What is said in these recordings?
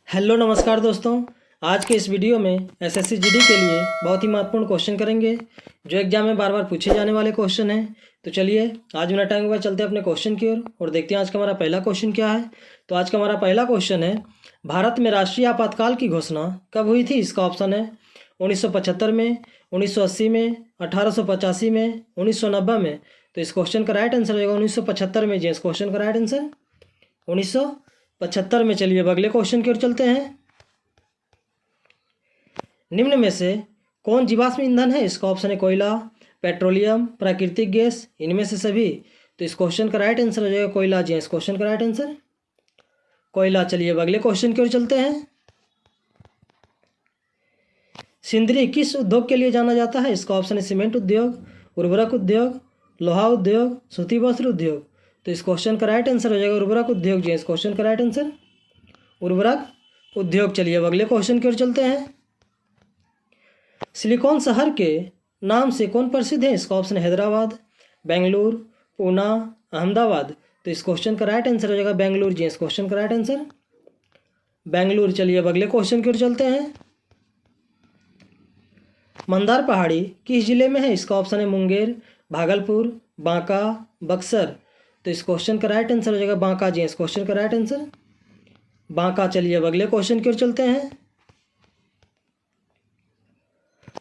Hello नमस्कार दोस्तों। आज के इस वीडियो में एसएससी जीडी के लिए बहुत ही महत्वपूर्ण क्वेश्चन करेंगे जो एग्जाम में बार बार पूछे जाने वाले क्वेश्चन हैं। तो चलिए आज बिना टाइम के चलते हैं अपने क्वेश्चन की ओर और देखते हैं आज का हमारा पहला क्वेश्चन क्या है। तो आज का हमारा पहला क्वेश्चन है, भारत में राष्ट्रीय आपातकाल की घोषणा कब हुई थी? इसका ऑप्शन है 1975 में, 1980 में, 1885 में, 1990 में। तो इस क्वेश्चन का राइट आंसर होगा 1975 में। जी, इस क्वेश्चन का राइट आंसर 1975 में। चलिए अब अगले क्वेश्चन की ओर चलते हैं। निम्न में से कौन जीवाश्म ईंधन है? इसका ऑप्शन है कोयला, पेट्रोलियम, प्राकृतिक गैस, इनमें से सभी। तो इस क्वेश्चन का राइट आंसर हो जाएगा कोयला। जी, इस क्वेश्चन का राइट आंसर कोयला। चलिए अब अगले क्वेश्चन की ओर चलते हैं। सिंदरी किस उद्योग के लिए जाना जाता है? इसका ऑप्शन है सीमेंट उद्योग, उर्वरक उद्योग, लोहा उद्योग, सूती वस्त्र उद्योग। तो इस क्वेश्चन का राइट आंसर हो जाएगा उर्वरक उद्योग। जी, इस क्वेश्चन का राइट आंसर उर्वरक उद्योग। चलिए अब अगले क्वेश्चन की ओर चलते हैं। सिलिकॉन शहर के नाम से कौन प्रसिद्ध है? इसका ऑप्शन है हैदराबाद, बेंगलुरु, पूना, अहमदाबाद। तो इस क्वेश्चन का राइट आंसर हो जाएगा बेंगलुरु। जी, इस क्वेश्चन का राइट आंसर बेंगलुरु। चलिए अब अगले क्वेश्चन की ओर चलते हैं। मंदार पहाड़ी किस जिले में है? इसका ऑप्शन है मुंगेर, भागलपुर, बांका, बक्सर। तो इस क्वेश्चन का राइट आंसर हो जाएगा बांका। जी, इस क्वेश्चन का राइट आंसर बांका। चलिए अब अगले क्वेश्चन की ओर चलते हैं।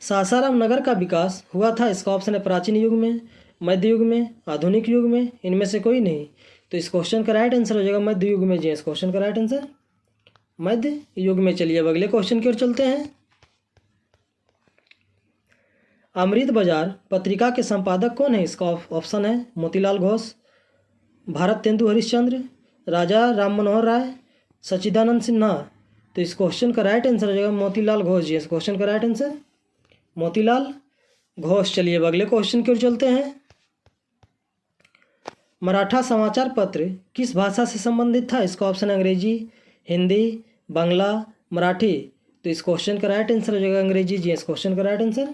सासाराम नगर का विकास हुआ था? इसका ऑप्शन है प्राचीन युग में, मध्य युग में, आधुनिक युग में, इनमें से कोई नहीं। तो इस क्वेश्चन का राइट आंसर हो जाएगा मध्य युग में। जी, इस क्वेश्चन का राइट आंसर मध्य युग में। चलिए अब अगले क्वेश्चन की ओर चलते हैं। अमृत बाजार पत्रिका के संपादक कौन है? इसका ऑप्शन है मोतीलाल घोष, भारत तेंदु हरिश्चंद्र, राजा राम मनोहर राय, सच्चिदानंद सिन्हा। तो इस क्वेश्चन का राइट आंसर हो जाएगा मोतीलाल घोष। जी, इस क्वेश्चन का राइट आंसर मोतीलाल घोष। चलिए अब अगले क्वेश्चन की ओर चलते हैं। मराठा समाचार पत्र किस भाषा से संबंधित था? इसका ऑप्शन है अंग्रेजी, हिंदी, बांग्ला, मराठी। तो इस क्वेश्चन का राइट आंसर हो जाएगा अंग्रेजी। जी, इस क्वेश्चन का राइट आंसर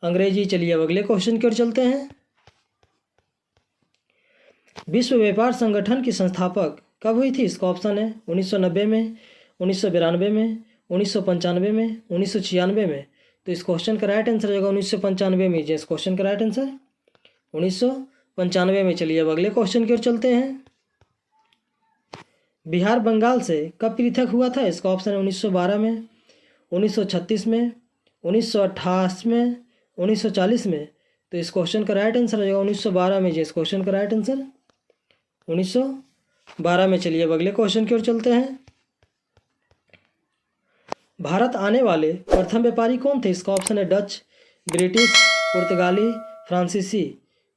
अंग्रेजी। चलिए अब अगले क्वेश्चन की ओर चलते हैं। विश्व व्यापार संगठन की संस्थापक कब हुई थी? इसका ऑप्शन है 1990 में, 1992 में, 1995 में, 1996 में। तो इस क्वेश्चन का राइट आंसर हो जाएगा 1995 में। जी, इस क्वेश्चन का राइट आंसर 1995 में। चलिए अब अगले क्वेश्चन की ओर चलते हैं। बिहार बंगाल से कब पृथक हुआ था? इसका ऑप्शन है 1912 में, 1936 में, 1928 में, 1940 में। तो इस क्वेश्चन का राइट आंसर हो जाएगा 1912 में। जी, इस क्वेश्चन का राइट आंसर 1912 में। चलिए अब अगले क्वेश्चन की ओर चलते हैं। भारत आने वाले प्रथम व्यापारी कौन थे? इसका ऑप्शन है डच, ब्रिटिश, पुर्तगाली, फ्रांसीसी।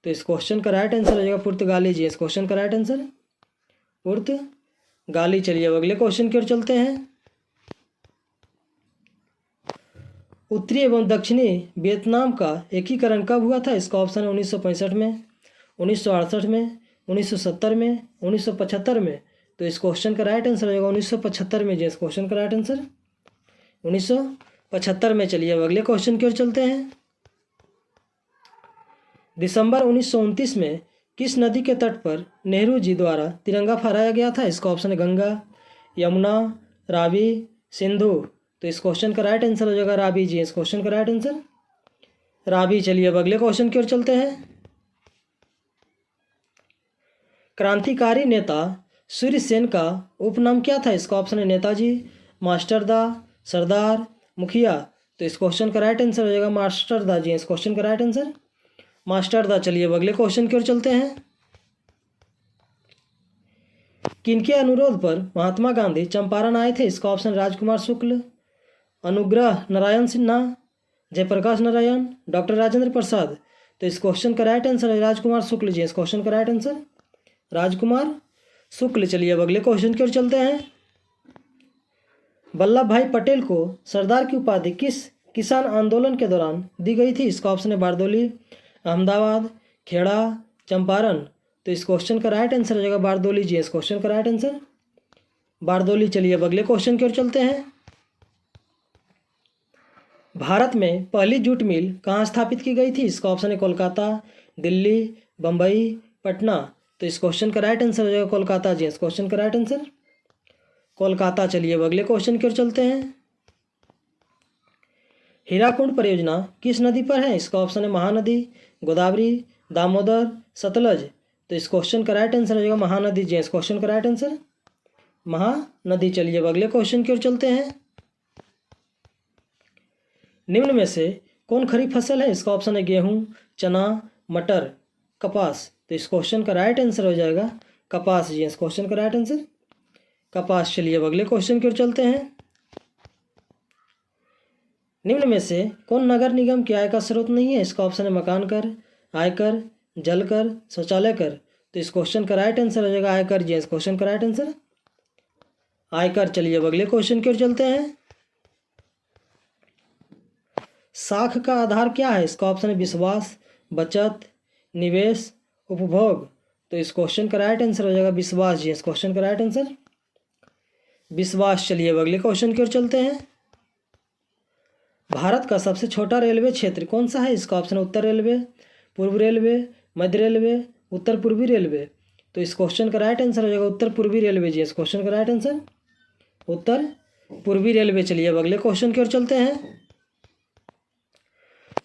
तो इस क्वेश्चन का राइट आंसर हो जाएगा पुर्तगाली। जी, इस क्वेश्चन का राइट आंसर पुर्तगाली। चलिए अब अगले क्वेश्चन की ओर चलते हैं। उत्तरी एवं दक्षिणी वियतनाम का एकीकरण कब हुआ था? इसका ऑप्शन है 1965 में, 1968 में, 1970 में, 1975 में। तो इस क्वेश्चन का राइट आंसर हो जाएगा 1975 में। जी, इस क्वेश्चन का राइट आंसर 1975 में। चलिए अब अगले क्वेश्चन की ओर चलते हैं। दिसंबर 1929 में किस नदी के तट पर नेहरू जी द्वारा तिरंगा फहराया गया था? इसका ऑप्शन है गंगा, यमुना, रावी, सिंधु। तो इस क्वेश्चन का राइट आंसर हो जाएगा रावी। जी, इस क्वेश्चन का राइट आंसर रावी। चलिए अब अगले क्वेश्चन की ओर चलते हैं। क्रांतिकारी नेता सूर्य सेन का उपनाम क्या था? इसका ऑप्शन है नेताजी, मास्टरदा, सरदार, मुखिया। तो इस क्वेश्चन का राइट आंसर हो जाएगा मास्टरदा। जी, इस क्वेश्चन का राइट आंसर मास्टरदा। चलिए अब अगले क्वेश्चन की ओर चलते हैं। किनके अनुरोध पर महात्मा गांधी चंपारण आए थे? इसका ऑप्शन राजकुमार शुक्ल, अनुग्रह नारायण सिन्हा, जयप्रकाश नारायण, डॉक्टर राजेंद्र प्रसाद। तो इस क्वेश्चन का राइट आंसर है राजकुमार शुक्ल। जी, इस क्वेश्चन का राइट आंसर राजकुमार शुक्ल। चलिए अब अगले क्वेश्चन की ओर चलते हैं। वल्लभ भाई पटेल को सरदार की उपाधि किस किसान आंदोलन के दौरान दी गई थी? इसका ऑप्शन है बारदौली, अहमदाबाद, खेड़ा, चंपारण। तो इस क्वेश्चन का राइट आंसर हो जाएगा बारदौली। जी, इस क्वेश्चन का राइट आंसर बारदौली। चलिए अब अगले क्वेश्चन की ओर चलते हैं। भारत में पहली जूट मिल कहाँ स्थापित की गई थी? इसका ऑप्शन है कोलकाता, दिल्ली, बम्बई, पटना। तो इस क्वेश्चन का राइट आंसर हो जाएगा कोलकाता। जी, इस क्वेश्चन का राइट आंसर कोलकाता। चलिए अब अगले क्वेश्चन की ओर चलते हैं। हीराकुंड परियोजना किस नदी पर है? इसका ऑप्शन है महानदी, गोदावरी, दामोदर, सतलज। तो इस क्वेश्चन का राइट आंसर हो जाएगा महानदी जी। इस क्वेश्चन का राइट आंसर महानदी। चलिए अब अगले क्वेश्चन की ओर चलते हैं। निम्न में से कौन खरीफ फसल है? इसका ऑप्शन है गेहूं, चना, मटर, कपास। तो इस क्वेश्चन का राइट आंसर हो जाएगा कपास जी। इस क्वेश्चन का राइट आंसर कपास। चलिए अब अगले क्वेश्चन की ओर चलते हैं। निम्न में से कौन नगर निगम की आय का स्रोत नहीं है? इसका ऑप्शन है मकान कर, आयकर, जल कर, शौचालय कर। तो इस क्वेश्चन का राइट आंसर हो जाएगा आयकर जी। इस क्वेश्चन का राइट आंसर आयकर। चलिए अब अगले क्वेश्चन की ओर चलते हैं। साख का आधार क्या है? इसका ऑप्शन है विश्वास, बचत, निवेश, उपभोग। तो इस क्वेश्चन का राइट आंसर हो जाएगा विश्वास जी। इस क्वेश्चन का राइट आंसर विश्वास। चलिए अब अगले क्वेश्चन की ओर चलते हैं। भारत का सबसे छोटा रेलवे क्षेत्र कौन सा है? इसका ऑप्शन है उत्तर रेलवे, पूर्व रेलवे, मध्य रेलवे, उत्तर पूर्वी रेलवे। तो इस क्वेश्चन का राइट आंसर हो जाएगा उत्तर पूर्वी रेलवे जी। इस क्वेश्चन का राइट आंसर उत्तर पूर्वी रेलवे। चलिए अब अगले क्वेश्चन की ओर चलते हैं।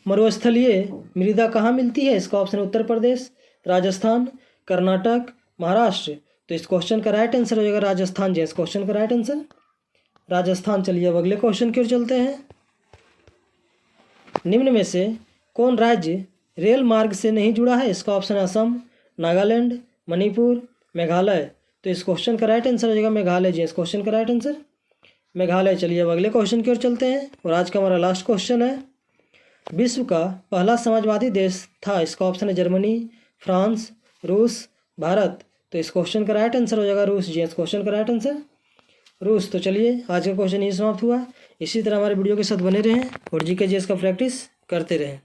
मरुस्थलीय मृदा कहाँ मिलती है? इसका ऑप्शन है उत्तर प्रदेश, राजस्थान, कर्नाटक, महाराष्ट्र। तो इस क्वेश्चन का राइट आंसर हो जाएगा राजस्थान जी। इस क्वेश्चन का राइट आंसर राजस्थान। चलिए अब अगले क्वेश्चन की ओर चलते हैं। निम्न में से कौन राज्य रेल मार्ग से नहीं जुड़ा है? इसका ऑप्शन है असम, नागालैंड, मणिपुर, मेघालय। तो इस क्वेश्चन का राइट आंसर हो जाएगा मेघालय जी। इस क्वेश्चन का राइट आंसर मेघालय। चलिए अब अगले क्वेश्चन की ओर चलते हैं और आज का हमारा लास्ट क्वेश्चन है। विश्व का पहला समाजवादी देश था? इसका ऑप्शन है जर्मनी, फ्रांस, रूस, भारत। तो इस क्वेश्चन का राइट आंसर हो जाएगा रूस जी। इस क्वेश्चन का राइट आंसर रूस। तो चलिए आज का क्वेश्चन यही समाप्त हुआ। इसी तरह हमारे वीडियो के साथ बने रहें और जीके जीएस का प्रैक्टिस करते रहें।